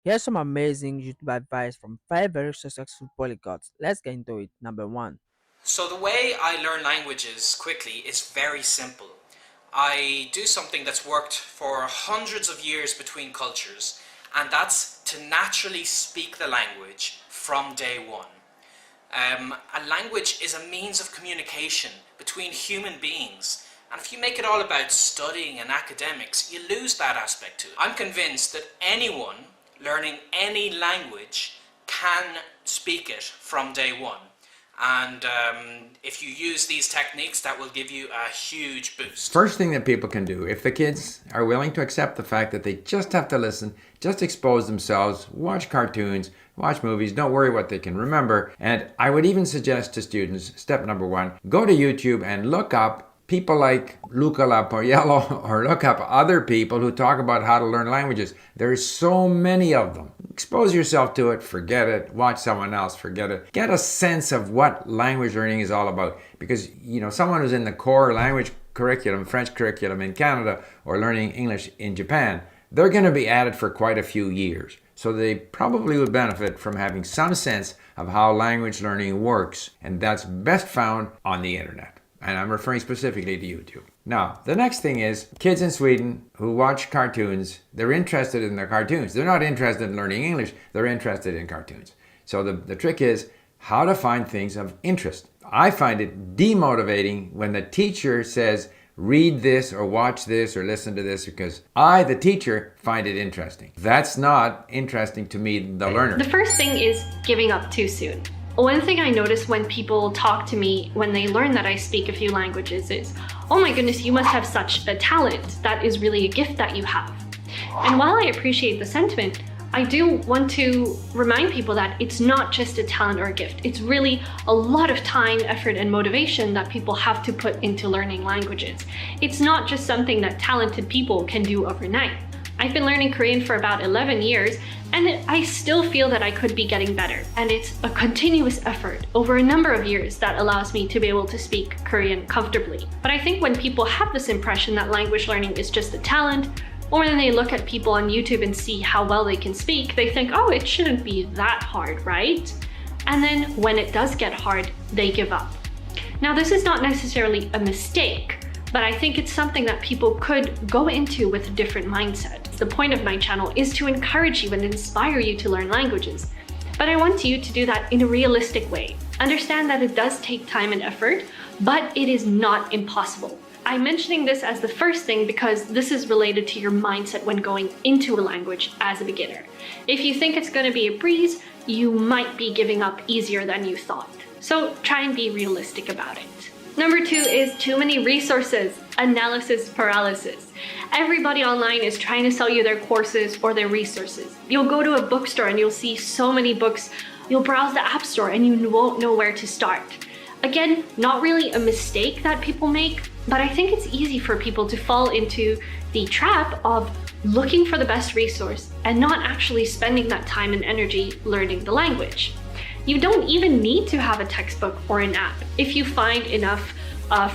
Here's some amazing YouTube advice from 5 very successful polyglots. Let's get into it. Number 1. So the way I learn languages quickly is very simple. I do something that's worked for hundreds of years between cultures, and that's to naturally speak the language from day one. A language is a means of communication between human beings, and if you make it all about studying and academics, you lose that aspect to it. I'm convinced that anyone learning any language can speak it from day one. And if you use these techniques, that will give you a huge boost. First thing that people can do, if the kids are willing to accept the fact that they just have to listen, just expose themselves, watch cartoons, watch movies, don't worry what they can remember. And I would even suggest to students, step number 1, go to YouTube and look up people like Luca Lapoiello or look up other people who talk about how to learn languages. There's so many of them. Expose yourself to it, forget it, watch someone else, forget it. Get a sense of what language learning is all about. Because, someone who's in the core language curriculum, French curriculum in Canada, or learning English in Japan, they're going to be at it for quite a few years. So they probably would benefit from having some sense of how language learning works, and that's best found on the internet. And I'm referring specifically to YouTube. Now, the next thing is kids in Sweden who watch cartoons, they're interested in their cartoons. They're not interested in learning English, they're interested in cartoons. So the trick is how to find things of interest. I find it demotivating when the teacher says, read this or watch this or listen to this, because I, the teacher, find it interesting. That's not interesting to me, the learner. The first thing is giving up too soon. One thing I notice when people talk to me when they learn that I speak a few languages is, oh my goodness, you must have such a talent. That is really a gift that you have. And while I appreciate the sentiment, I do want to remind people that it's not just a talent or a gift. It's really a lot of time, effort, and motivation that people have to put into learning languages. It's not just something that talented people can do overnight. I've been learning Korean for about 11 years, and I still feel that I could be getting better. And it's a continuous effort over a number of years that allows me to be able to speak Korean comfortably. But I think when people have this impression that language learning is just a talent, or when they look at people on YouTube and see how well they can speak, they think, oh, it shouldn't be that hard, right? And then when it does get hard, they give up. Now, this is not necessarily a mistake, but I think it's something that people could go into with a different mindset. The point of my channel is to encourage you and inspire you to learn languages. But I want you to do that in a realistic way. Understand that it does take time and effort, but it is not impossible. I'm mentioning this as the first thing because this is related to your mindset when going into a language as a beginner. If you think it's going to be a breeze, you might be giving up easier than you thought. So try and be realistic about it. Number 2 is too many resources, analysis paralysis. Everybody online is trying to sell you their courses or their resources. You'll go to a bookstore and you'll see so many books. You'll browse the app store and you won't know where to start. Again, not really a mistake that people make, but I think it's easy for people to fall into the trap of looking for the best resource and not actually spending that time and energy learning the language. You don't even need to have a textbook or an app if you find enough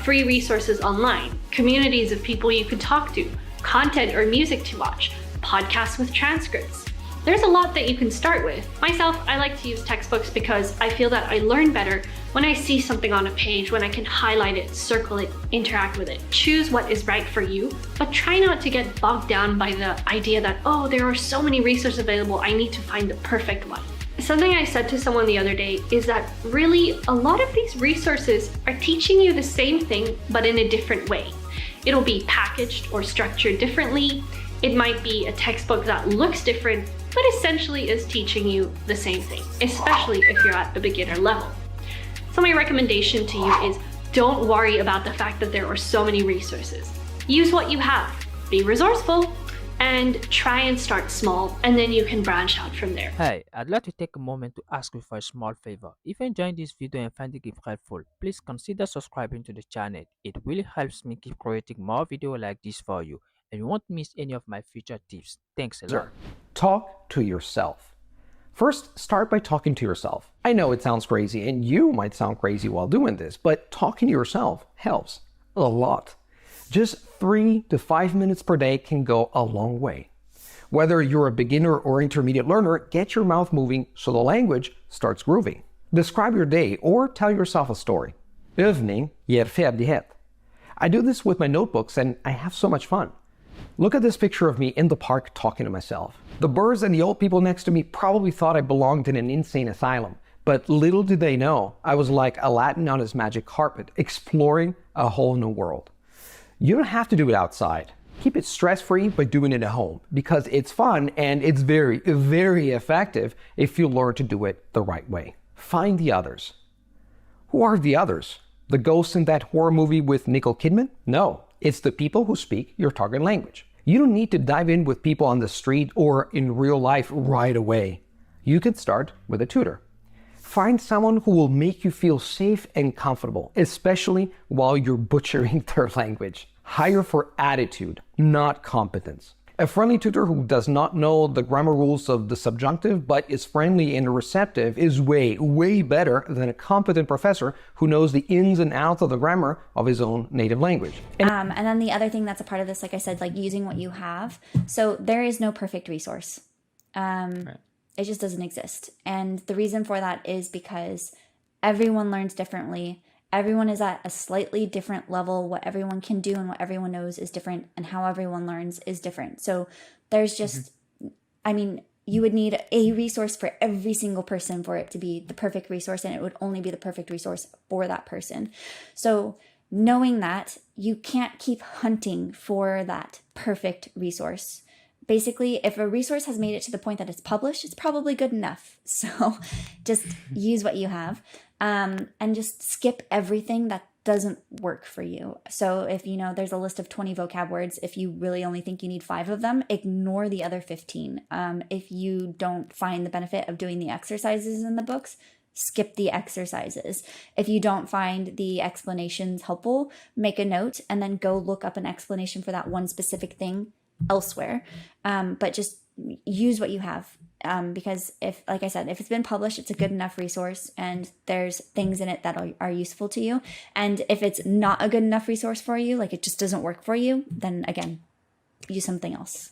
free resources online, communities of people you could talk to, content or music to watch, podcasts with transcripts. There's a lot that you can start with. Myself, I like to use textbooks because I feel that I learn better when I see something on a page, when I can highlight it, circle it, interact with it. Choose what is right for you, but try not to get bogged down by the idea that, oh, there are so many resources available, I need to find the perfect one. Something I said to someone the other day is that really a lot of these resources are teaching you the same thing, but in a different way. It'll be packaged or structured differently. It might be a textbook that looks different, but essentially is teaching you the same thing, especially if you're at the beginner level. So my recommendation to you is don't worry about the fact that there are so many resources. Use what you have, be resourceful, and try and start small, and then you can branch out from there. Hey, I'd like to take a moment to ask you for a small favor. If you enjoyed this video and find it helpful, please consider subscribing to the channel. It really helps me keep creating more videos like this for you, and you won't miss any of my future tips. Thanks a lot. Talk to yourself. First, start by talking to yourself. I know it sounds crazy, and you might sound crazy while doing this, but talking to yourself helps a lot. Just 3 to 5 minutes per day can go a long way. Whether you're a beginner or intermediate learner, get your mouth moving so the language starts grooving. Describe your day or tell yourself a story. Övning ger färdighet. I do this with my notebooks and I have so much fun. Look at this picture of me in the park talking to myself. The birds and the old people next to me probably thought I belonged in an insane asylum, but little did they know I was like Aladdin on his magic carpet, exploring a whole new world. You don't have to do it outside. Keep it stress-free by doing it at home because it's fun and it's very, very effective if you learn to do it the right way. Find the others. Who are the others? The ghosts in that horror movie with Nicole Kidman? No, it's the people who speak your target language. You don't need to dive in with people on the street or in real life right away. You can start with a tutor. Find someone who will make you feel safe and comfortable, especially while you're butchering their language. Hire for attitude, not competence. A friendly tutor who does not know the grammar rules of the subjunctive but is friendly and receptive is way, way better than a competent professor who knows the ins and outs of the grammar of his own native language. And then the other thing that's a part of this, like I said, like using what you have. So there is no perfect resource. Right. It just doesn't exist. And the reason for that is because everyone learns differently. Everyone is at a slightly different level. What everyone can do and what everyone knows is different, and how everyone learns is different. So there's just, I mean, you would need a resource for every single person for it to be the perfect resource, and it would only be the perfect resource for that person. So knowing that, you can't keep hunting for that perfect resource. Basically, if a resource has made it to the point that it's published, it's probably good enough. So just use what you have, and just skip everything that doesn't work for you. So if you know there's a list of 20 vocab words, if you really only think you need 5 of them, ignore the other 15. If you don't find the benefit of doing the exercises in the books, skip the exercises. If you don't find the explanations helpful, make a note and then go look up an explanation for that one specific thing elsewhere. But just use what you have. Because if, like I said, if it's been published, it's a good enough resource and there's things in it that are useful to you. And if it's not a good enough resource for you, like it just doesn't work for you, then again, use something else.